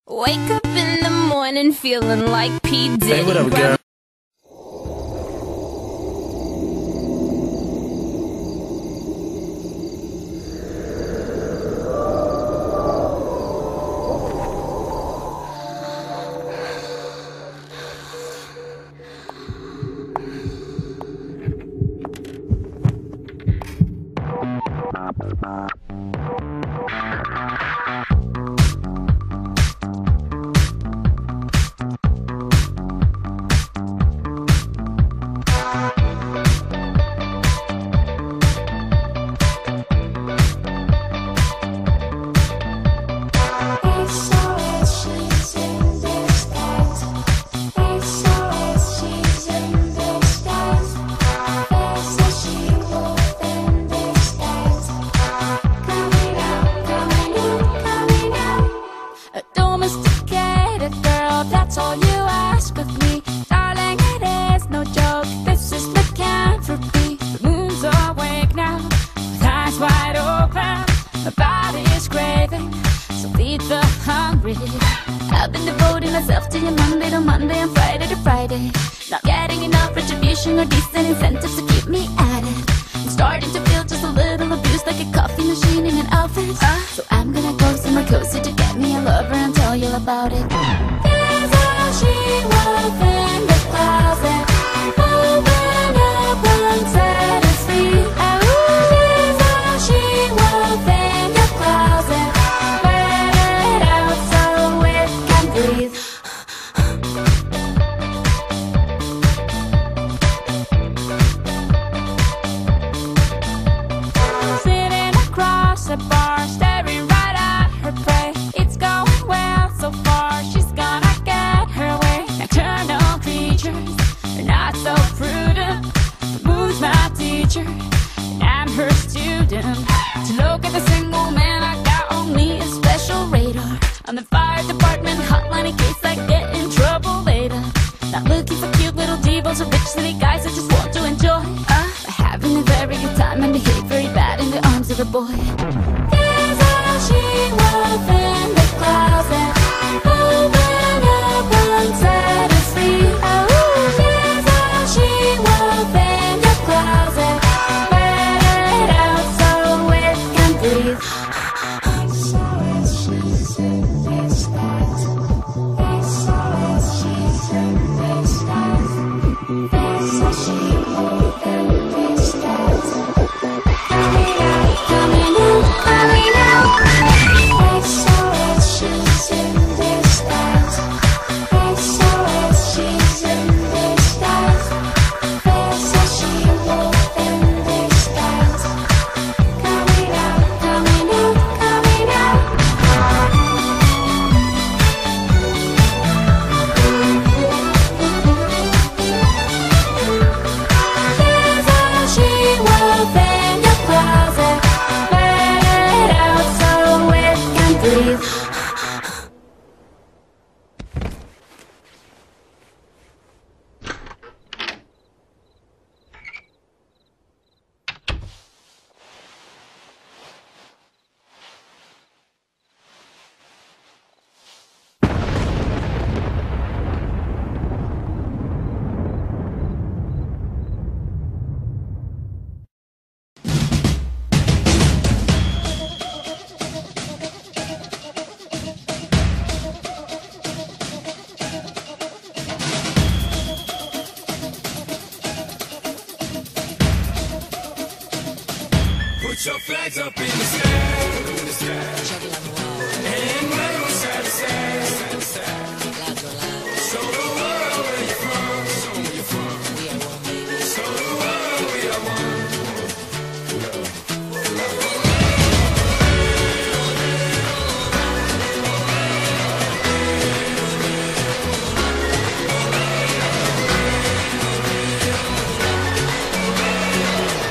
Wake up in the morning feeling like P. Diddy. Hey, what up, girl? That's all you ask of me, darling, it is no joke. This is lycanthropy. The moon's awake now, with eyes wide open. My body is craving, so feed the hungry. I've been devoting myself to you Monday to Monday and Friday to Friday. Not getting enough retribution or decent incentives to keep me at it. I'm starting to feel just a little abused, like a coffee machine in an office. So I'm gonna go somewhere cozy to get me a lover and tell you about it. She was in the closet, open up and set us free. She was in the closet, let it out so it can breathe. Sitting across the bar, staring right at her prey. It's going well so far, she's gonna not so prudent. The moon's my teacher, and I'm her student. To look at the single man I got on me is special radar. On the fire department hotline in case I get in trouble later. Not looking for cute little divas or rich city guys I just want to enjoy. Having a very good time and behave very bad in the arms of a boy. This how she was in the closet, open up and set us free. Put your flags up in the sky.